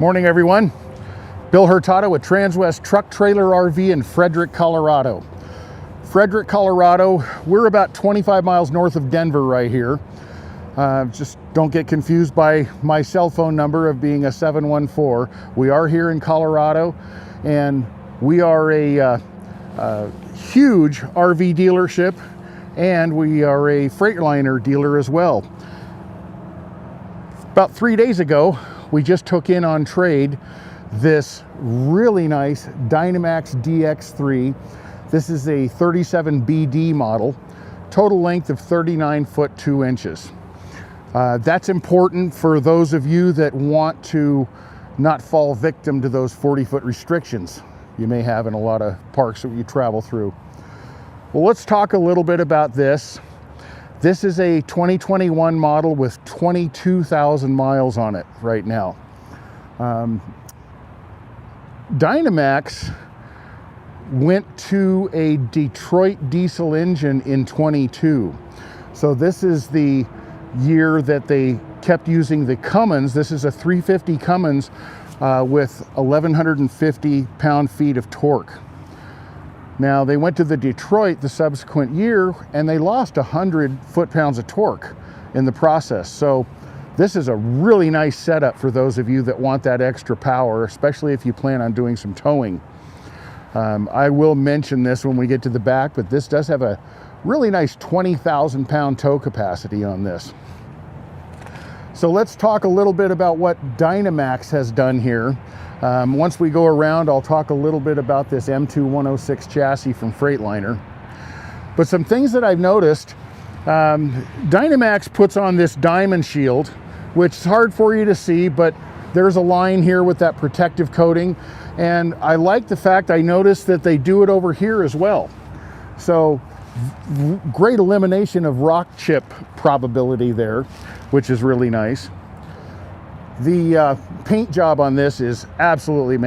Morning, everyone. Bill Hurtado with Transwest Truck Trailer RV in Frederick, Colorado. Frederick, Colorado, we're about 25 miles north of Denver right here. Just don't get confused by my cell phone number of being a 714. We are here in Colorado, and we are a huge RV dealership, and we are a Freightliner dealer as well. About 3 days ago, we just took in on trade this really nice Dynamax DX3. This is a 37BD model, total length of 39 foot 2 inches. That's important for those of you that want to not fall victim to those 40-foot restrictions you may have in a lot of parks that you travel through. Well, let's talk a little bit about this. This is a 2021 model with 22,000 miles on it right now. Dynamax went to a Detroit diesel engine in 22. So this is the year that they kept using the Cummins. This is a 350 Cummins with 1,150 pound-feet of torque. Now, they went to the Detroit the subsequent year, and they lost 100 foot-pounds of torque in the process. So this is a really nice setup for those of you that want that extra power, especially if you plan on doing some towing. I will mention this when we get to the back, but this does have a really nice 20,000 pound tow capacity on this. So let's talk a little bit about what Dynamax has done here. Once we go around, I'll talk a little bit about this M2 106 chassis from Freightliner. But some things that I've noticed, Dynamax puts on this diamond shield, which is hard for you to see, but there's a line here with that protective coating. And I like the fact I noticed that they do it over here as well. So great elimination of rock chip probability there, which is really nice. The paint job on this is absolutely,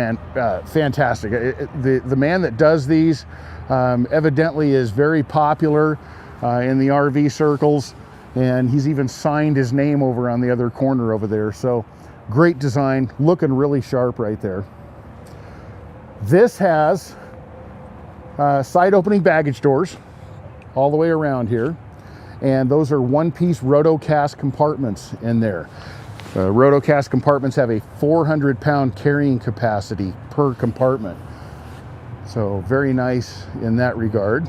fantastic. The man that does these evidently is very popular in the RV circles, and he's even signed his name over on the other corner over there. So great design, looking really sharp right there. This has side opening baggage doors all the way around here, and those are one-piece rotocast compartments in there. Rotocast compartments have a 400 pound carrying capacity per compartment. So very nice in that regard.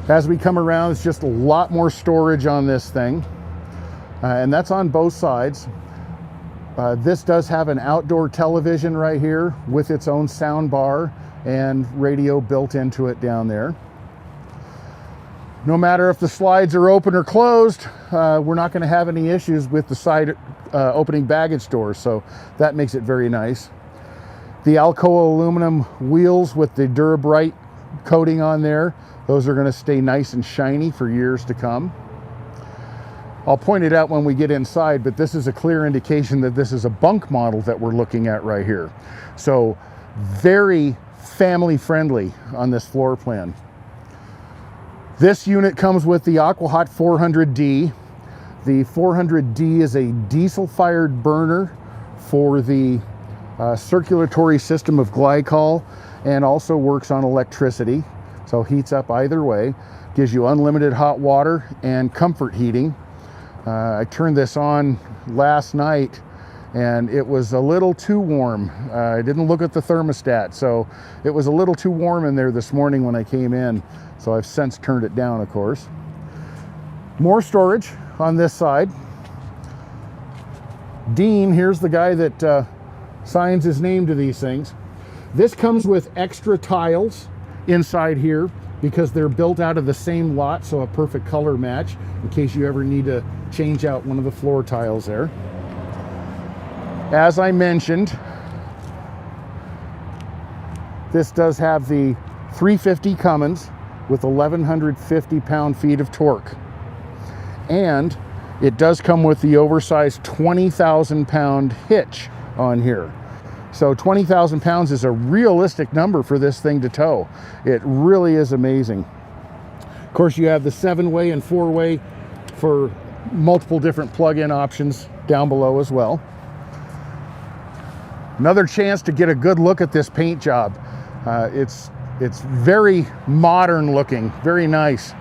As we come around, it's just a lot more storage on this thing. And that's on both sides. This does have an outdoor television right here with its own sound bar and radio built into it down there. No matter if the slides are open or closed, we're not going to have any issues with the side opening baggage doors, so that makes it very nice. The Alcoa aluminum wheels with the Durabrite coating on there, those are going to stay nice and shiny for years to come. I'll point it out when we get inside, but this is a clear indication that this is a bunk model that we're looking at right here. So very family friendly on this floor plan. This unit comes with the Aqua 400D. The 400D is a diesel-fired burner for the circulatory system of glycol, and also works on electricity. So heats up either way, gives you unlimited hot water and comfort heating. I turned this on last night, and it was a little too warm. I didn't look at the thermostat, so it was a little too warm in there this morning when I came in. So I've since turned it down, of course. More storage on this side. Dean, here's the guy that signs his name to these things. This comes with extra tiles inside here because they're built out of the same lot, so a perfect color match in case you ever need to change out one of the floor tiles there. As I mentioned, this does have the 350 Cummins with 1,150 pound-feet of torque. And it does come with the oversized 20,000 pound hitch on here. So 20,000 pounds is a realistic number for this thing to tow. It really is amazing. Of course, you have the 7-way and 4-way for multiple different plug-in options down below as well. Another chance to get a good look at this paint job. It's very modern looking, very nice.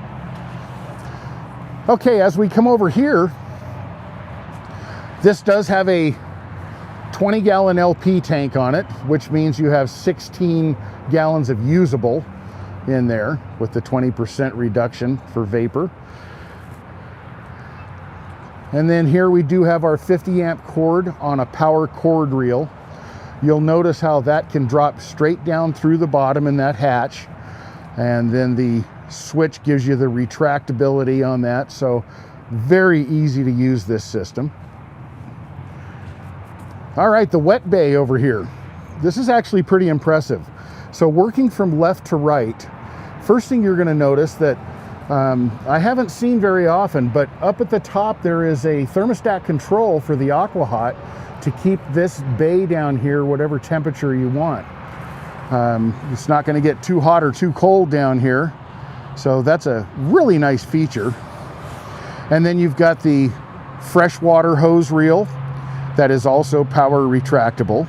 Okay, as we come over here, this does have a 20-gallon LP tank on it, which means you have 16 gallons of usable in there with the 20% reduction for vapor. And then here we do have our 50 amp cord on a power cord reel. You'll notice how that can drop straight down through the bottom in that hatch. And then the switch gives you the retractability on that. So very easy to use this system. All right, the wet bay over here. This is actually pretty impressive. So working from left to right, first thing you're going to notice that I haven't seen very often, but up at the top there is a thermostat control for the aqua hot to keep this bay down here whatever temperature you want. It's not going to get too hot or too cold down here, so that's a really nice feature. And then you've got the freshwater hose reel that is also power retractable.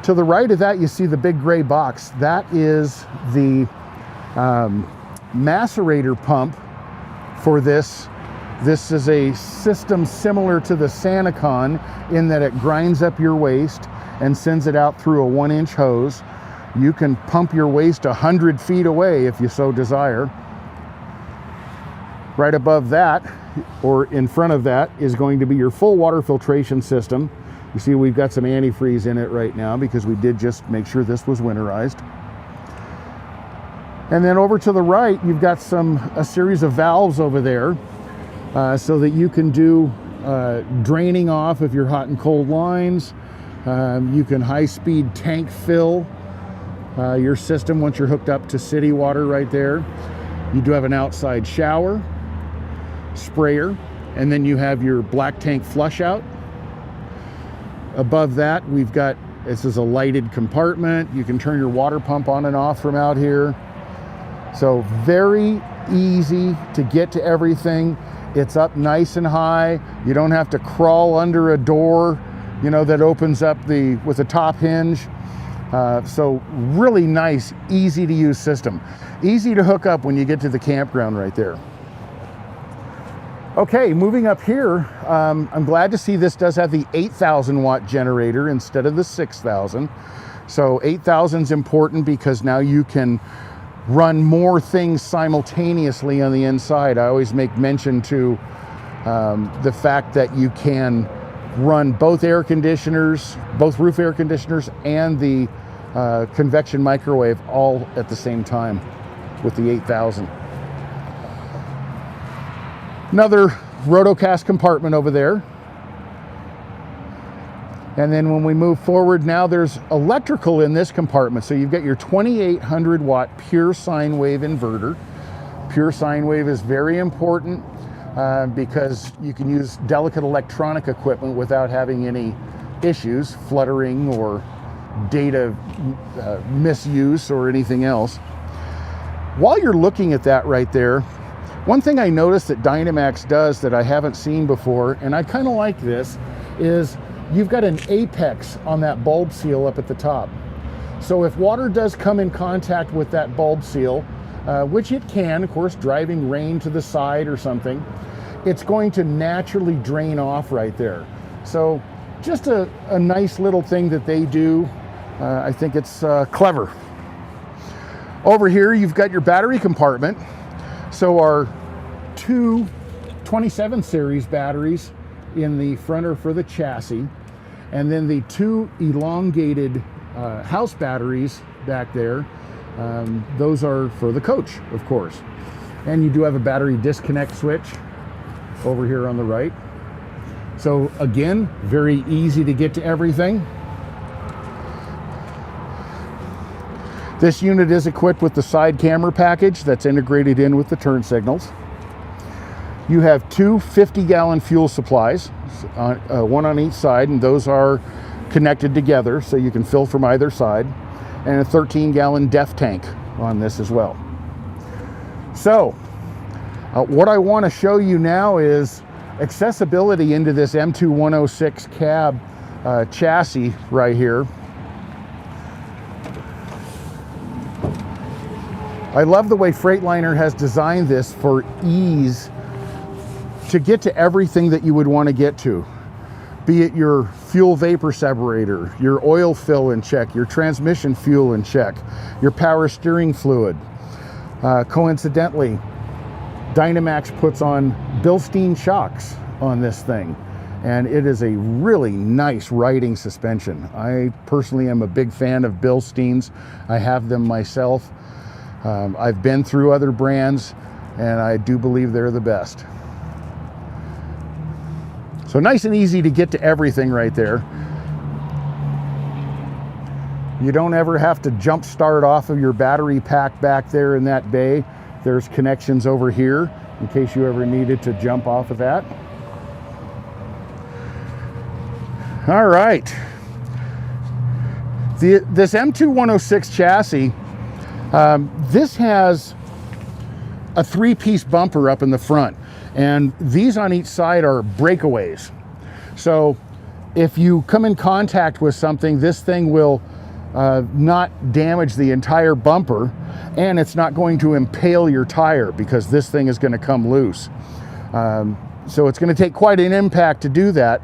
To the right of that, you see the big gray box. That is the macerator pump for this. This is a system similar to the Sanacon in that it grinds up your waste and sends it out through a 1-inch hose. You can pump your waste 100 feet away if you so desire. Right above that, or in front of that, is going to be your full water filtration system. You see we've got some antifreeze in it right now because we did just make sure this was winterized. And then over to the right, you've got a series of valves over there so that you can do draining off of your hot and cold lines. You can high-speed tank fill your system once you're hooked up to city water right there. You do have an outside shower, sprayer, and then you have your black tank flush out. Above that, we've got, this is a lighted compartment. You can turn your water pump on and off from out here. So very easy to get to everything. It's up nice and high. You don't have to crawl under a door, you know, that opens up with a top hinge. So really nice, easy to use system. Easy to hook up when you get to the campground right there. Okay, moving up here, I'm glad to see this does have the 8,000 watt generator instead of the 6,000. So 8,000 is important because now you can run more things simultaneously on the inside. I always make mention to the fact that you can run both air conditioners, both roof air conditioners and the convection microwave all at the same time with the 8,000. Another rotocast compartment over there. And then when we move forward now, there's electrical in this compartment. So you've got your 2800 watt pure sine wave inverter. Pure sine wave is very important because you can use delicate electronic equipment without having any issues, fluttering or data misuse or anything else. While you're looking at that right there, one thing I noticed that Dynamax does that I haven't seen before, and I kind of like this, is you've got an apex on that bulb seal up at the top. So if water does come in contact with that bulb seal, which it can, of course, driving rain to the side or something, it's going to naturally drain off right there. So just a nice little thing that they do. I think it's clever. Over here, you've got your battery compartment. So our two 27 series batteries in the front are for the chassis, and then the two elongated house batteries back there, those are for the coach, of course. And you do have a battery disconnect switch over here on the right. So again, very easy to get to everything. This unit is equipped with the side camera package that's integrated in with the turn signals. You have two 50-gallon fuel supplies, one on each side, and those are connected together so you can fill from either side, and a 13-gallon DEF tank on this as well. So what I want to show you now is accessibility into this M2 106 cab chassis right here. I love the way Freightliner has designed this for ease to get to everything that you would want to get to. Be it your fuel vapor separator, your oil fill in check, your transmission fuel in check, your power steering fluid. Coincidentally, Dynamax puts on Bilstein shocks on this thing, and it is a really nice riding suspension. I personally am a big fan of Bilsteins. I have them myself. I've been through other brands, and I do believe they're the best. So nice and easy to get to everything right there. You don't ever have to jump start off of your battery pack back there in that bay. There's connections over here in case you ever needed to jump off of that. All right. This M2 106 chassis, this has a 3-piece bumper up in the front, and these on each side are breakaways. So if you come in contact with something, this thing will not damage the entire bumper, and it's not going to impale your tire because this thing is going to come loose. So it's going to take quite an impact to do that,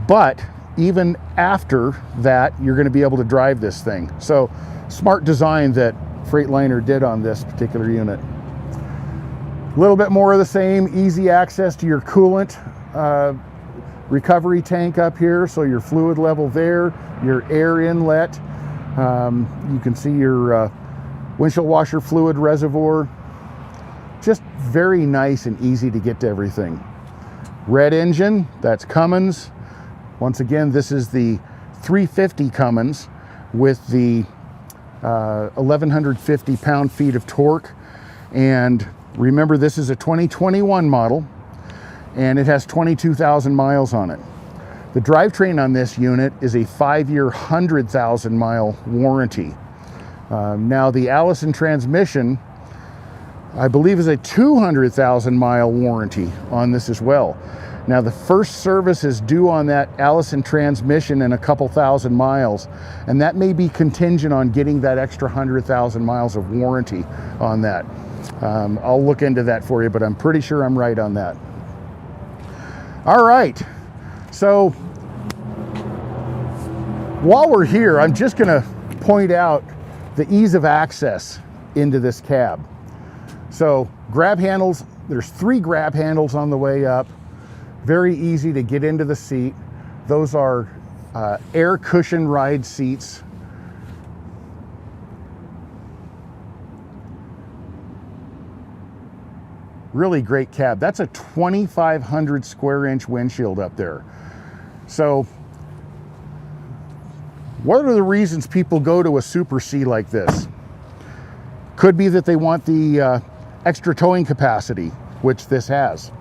but even after that, you're going to be able to drive this thing. So smart design that Freightliner did on this particular unit. A little bit more of the same, easy access to your coolant recovery tank up here, so your fluid level there, your air inlet. You can see your windshield washer fluid reservoir. Just very nice and easy to get to everything. Red engine, that's Cummins. Once again, this is the 350 Cummins with the 1150 pound-feet of torque. And remember, this is a 2021 model, and it has 22,000 miles on it. The drivetrain on this unit is a 5-year, 100,000 mile warranty. Now the Allison transmission, I believe, is a 200,000 mile warranty on this as well. Now the first service is due on that Allison transmission in a couple thousand miles, and that may be contingent on getting that extra 100,000 miles of warranty on that. I'll look into that for you, but I'm pretty sure I'm right on that. All right, so while we're here, I'm just gonna point out the ease of access into this cab. So grab handles, there's 3 grab handles on the way up. Very easy to get into the seat. Those are air cushion ride seats. Really great cab. That's a 2,500 square inch windshield up there. So what are the reasons people go to a Super C like this? Could be that they want the extra towing capacity, which this has.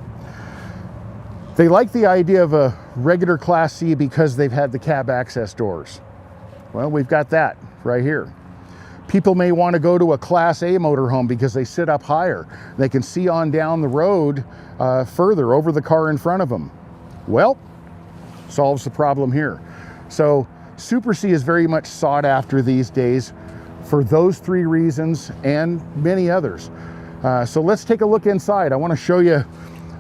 They like the idea of a regular Class C because they've had the cab access doors. Well, we've got that right here. People may want to go to a Class A motorhome because they sit up higher. They can see on down the road further over the car in front of them. Well, solves the problem here. So Super C is very much sought after these days for those 3 reasons and many others. So let's take a look inside. I want to show you,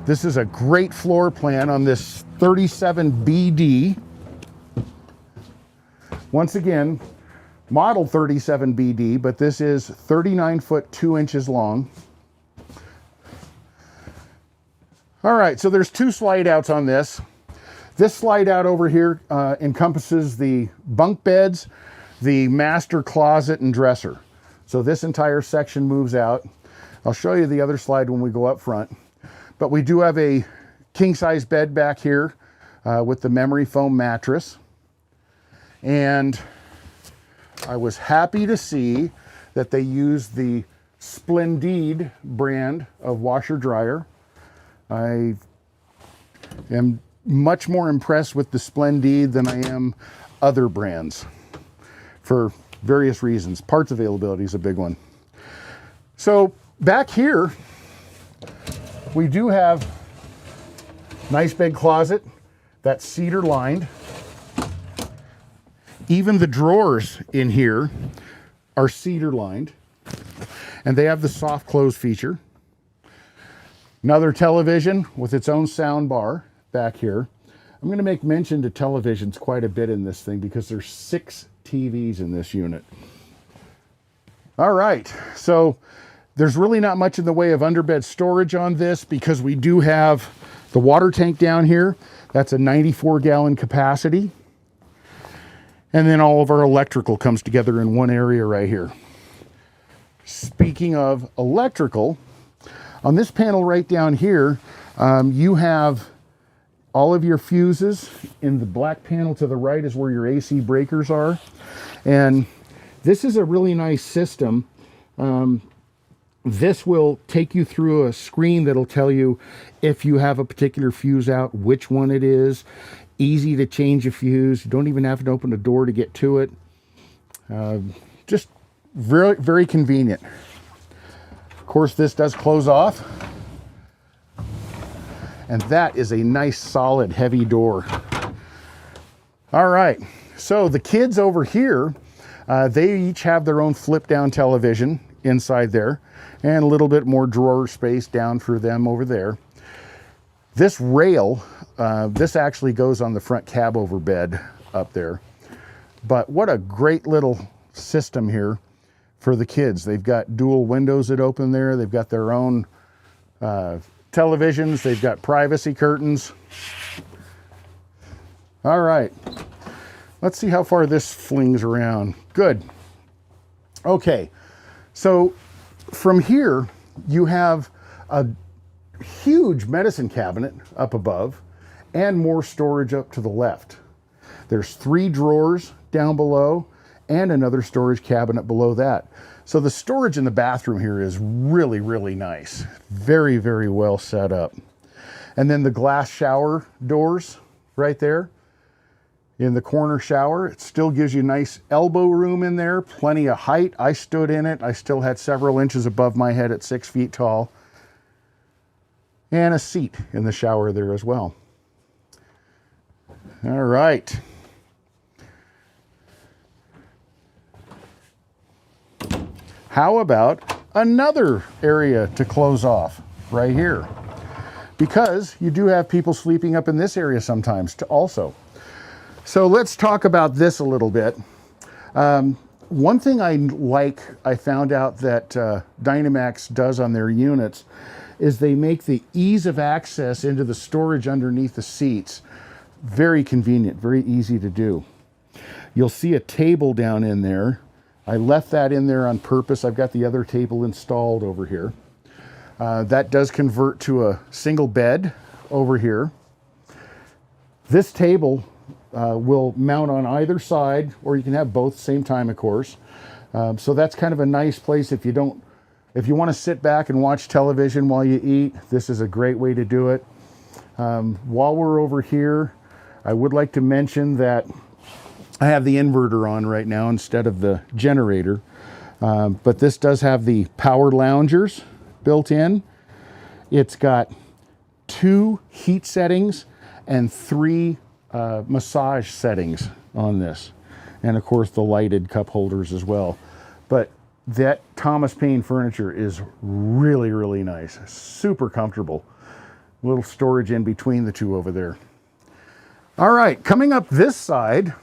this is a great floor plan on this 37BD. Once again, model 37BD, but this is 39 foot 2 inches long. All right, so there's 2 slide outs on this. This slide out over here encompasses the bunk beds, the master closet and dresser. So this entire section moves out. I'll show you the other slide when we go up front. But we do have a king size bed back here with the memory foam mattress. And I was happy to see that they used the Splendide brand of washer dryer. I am much more impressed with the Splendide than I am other brands for various reasons. Parts availability is a big one. So back here, we do have nice big closet that's cedar lined. Even the drawers in here are cedar lined, and they have the soft close feature. Another television with its own sound bar back here. I'm going to make mention to televisions quite a bit in this thing because there's 6 TVs in this unit. All right, so there's really not much in the way of underbed storage on this because we do have the water tank down here. That's a 94-gallon capacity. And then all of our electrical comes together in one area right here. Speaking of electrical, on this panel right down here, you have all of your fuses. In the black panel to the right is where your AC breakers are. And this is a really nice system. This will take you through a screen that'll tell you if you have a particular fuse out, which one it is. Easy to change a fuse. You don't even have to open the door to get to it. Just very, very convenient. Of course, this does close off. And that is a nice, solid, heavy door. All right, so the kids over here, they each have their own flip-down television inside there, and a little bit more drawer space down for them over there. This rail, this actually goes on the front cab over bed up there. But what a great little system here for the kids. They've got dual windows that open there. They've got their own televisions. They've got privacy curtains. All right, let's see how far this flings around. Good. Okay, so from here, you have a huge medicine cabinet up above and more storage up to the left. There's 3 drawers down below and another storage cabinet below that. So the storage in the bathroom here is really, really nice. Very, very well set up. And then the glass shower doors right there in the corner shower. It still gives you nice elbow room in there, plenty of height. I stood in it. I still had several inches above my head at 6 feet tall. And a seat in the shower there as well. All right. How about another area to close off right here? Because you do have people sleeping up in this area sometimes also. So let's talk about this a little bit. One thing I found out that Dynamax does on their units is they make the ease of access into the storage underneath the seats very convenient, very easy to do. You'll see a table down in there. I left that in there on purpose. I've got the other table installed over here. That does convert to a single bed over here. This table will mount on either side, or you can have both same time, of course. So that's kind of a nice place if you want to sit back and watch television while you eat. This is a great way to do it. While we're over here, I would like to mention that I have the inverter on right now instead of the generator. But this does have the power loungers built in. It's got 2 heat settings and 3 massage settings on this. And of course the lighted cup holders as well. But that Thomas Paine furniture is really, really nice. Super comfortable. A little storage in between the 2 over there. All right, coming up this side,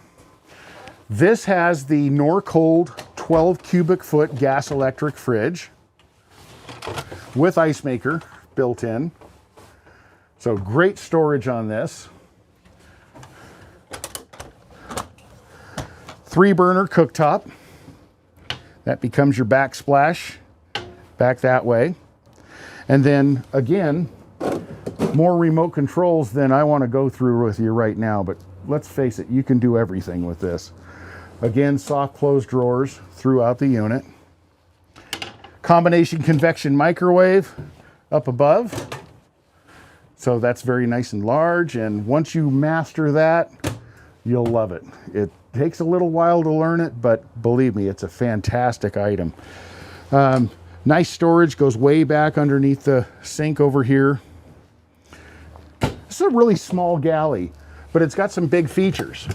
this has the Norcold 12 cubic foot gas electric fridge with ice maker built in. So great storage on this. 3-burner cooktop. That becomes your backsplash back that way. And then again, more remote controls than I want to go through with you right now, but let's face it, you can do everything with this. Again, soft close drawers throughout the unit. Combination convection microwave up above. So that's very nice and large, and once you master that, you'll love it. It takes a little while to learn it, but believe me, it's a fantastic item. Nice storage, goes way back underneath the sink over here. This is a really small galley, but it's got some big features.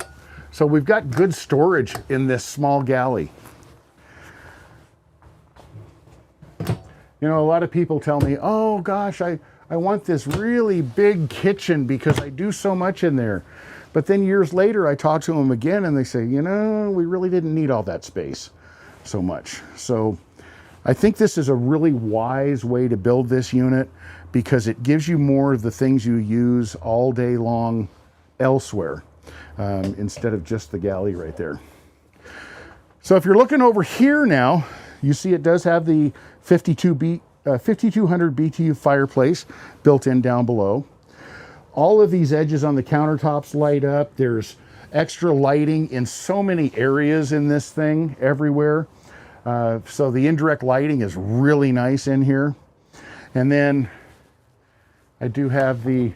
So we've got good storage in this small galley. You know, a lot of people tell me, oh gosh, I want this really big kitchen because I do so much in there. But then years later, I talk to them again and they say, you know, we really didn't need all that space so much. So I think this is a really wise way to build this unit because it gives you more of the things you use all day long elsewhere instead of just the galley right there. So if you're looking over here now, you see it does have the 5200 BTU fireplace built in down below. All of these edges on the countertops light up. There's extra lighting in so many areas in this thing, everywhere. So the indirect lighting is really nice in here. And then I do have the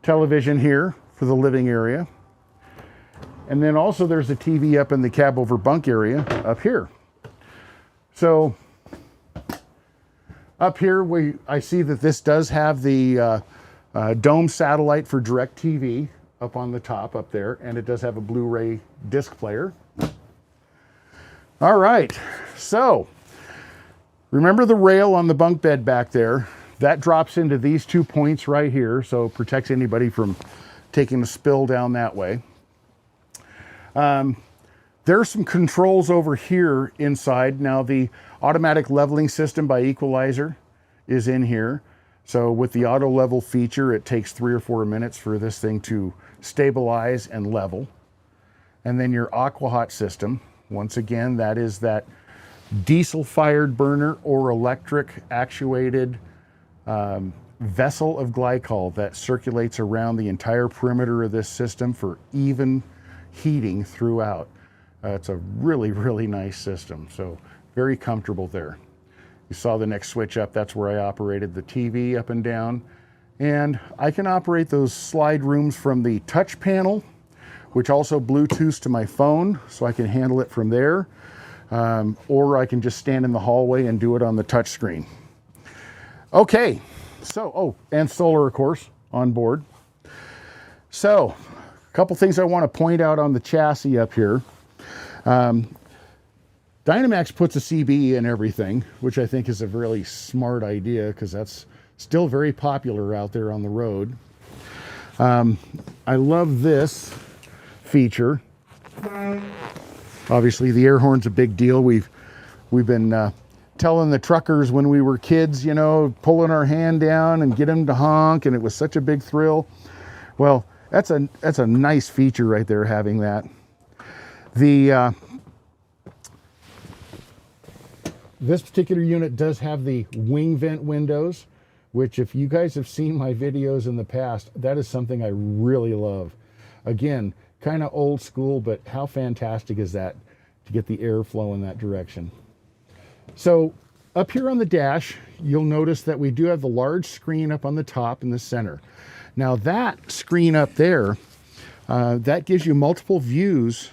television here for the living area. And then also there's a TV up in the cab over bunk area up here. So up here I see that this does have the dome satellite for DirecTV up on the top up there, and it does have a Blu-ray disc player. All right, so remember the rail on the bunk bed back there? That drops into these 2 points right here, so it protects anybody from taking a spill down that way. There's some controls over here inside. Now the automatic leveling system by Equalizer is in here. So with the auto level feature, it takes 3 or 4 minutes for this thing to stabilize and level. And then your aqua hot system, once again, that is that diesel fired burner or electric actuated vessel of glycol that circulates around the entire perimeter of this system for even heating throughout. It's a really, really nice system. So very comfortable there. You saw the next switch up, that's where I operated the TV up and down. And I can operate those slide rooms from the touch panel, which also Bluetooths to my phone, so I can handle it from there. Or I can just stand in the hallway and do it on the touch screen. Okay, so, oh, and solar, of course, on board. So, a couple things I want to point out on the chassis up here. Dynamax puts a CB in everything, which I think is a really smart idea because that's still very popular out there on the road. I love this feature. Obviously, the air horn's a big deal. We've been telling the truckers when we were kids, you know, pulling our hand down and get them to honk, and it was such a big thrill. Well, that's a nice feature right there, having that. This particular unit does have the wing vent windows, which if you guys have seen my videos in the past, that is something I really love. Again, kind of old school, but how fantastic is that to get the airflow in that direction. So up here on the dash, you'll notice that we do have the large screen up on the top in the center. Now that screen up there, that gives you multiple views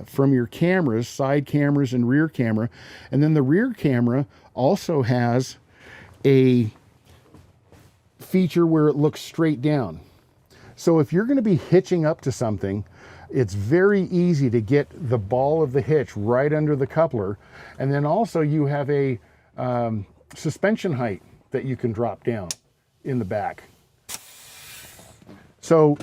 from your cameras, side cameras and rear camera. And then the rear camera also has a feature where it looks straight down. So if you're going to be hitching up to something, it's very easy to get the ball of the hitch right under the coupler. And then also you have a suspension height that you can drop down in the back. So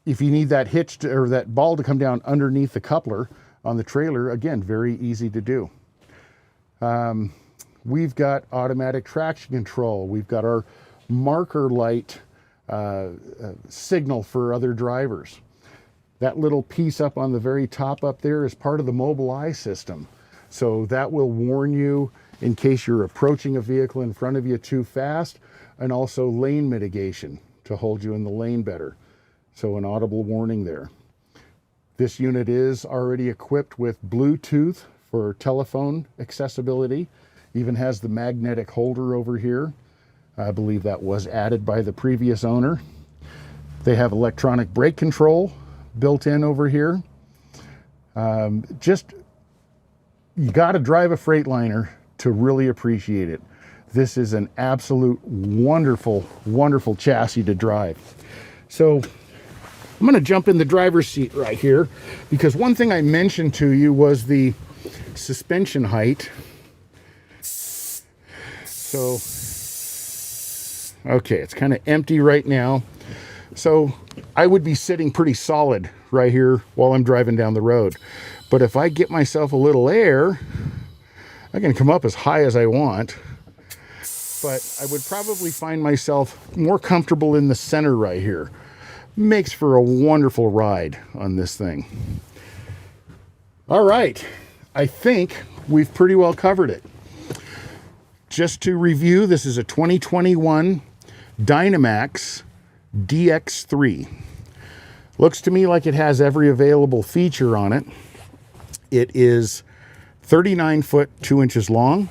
if you need that hitch to, or that ball to come down underneath the coupler on the trailer, again, very easy to do. We've got automatic traction control. We've got our marker light signal for other drivers. That little piece up on the very top up there is part of the Mobileye system. So that will warn you in case you're approaching a vehicle in front of you too fast, and also lane mitigation to hold you in the lane better. So an audible warning there. This unit is already equipped with Bluetooth for telephone accessibility. Even has the magnetic holder over here. I believe that was added by the previous owner. They have electronic brake control built in over here. You got to drive a Freightliner to really appreciate it. This is an absolute wonderful, wonderful chassis to drive. So I'm going to jump in the driver's seat right here, because one thing I mentioned to you was the suspension height. So, okay, it's kind of empty right now. So I would be sitting pretty solid right here while I'm driving down the road. But if I get myself a little air, I can come up as high as I want. But I would probably find myself more comfortable in the center right here. Makes for a wonderful ride on this thing. All right, I think we've pretty well covered it. Just to review, this is a 2021 Dynamax DX3. Looks to me like it has every available feature on it. It is 39 foot 2 inches long,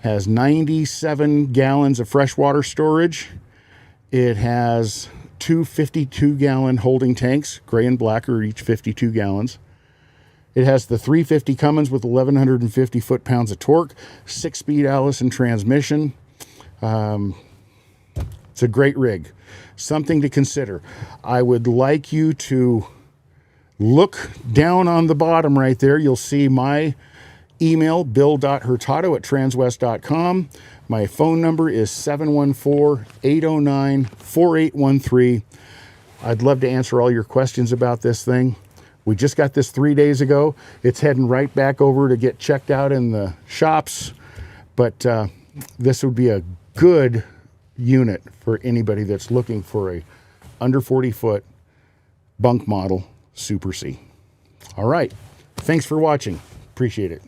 has 97 gallons of freshwater storage. It has two 52-gallon holding tanks, gray and black, are each 52 gallons. It has the 350 Cummins with 1,150 foot-pounds of torque, 6-speed Allison transmission. It's a great rig. Something to consider. I would like you to look down on the bottom right there. You'll see my email, bill.hurtado@transwest.com. My phone number is 714-809-4813. I'd love to answer all your questions about this thing. We just got this 3 days ago. It's heading right back over to get checked out in the shops. But this would be a good unit for anybody that's looking for a under 40 foot bunk model Super C. All right. Thanks for watching. Appreciate it.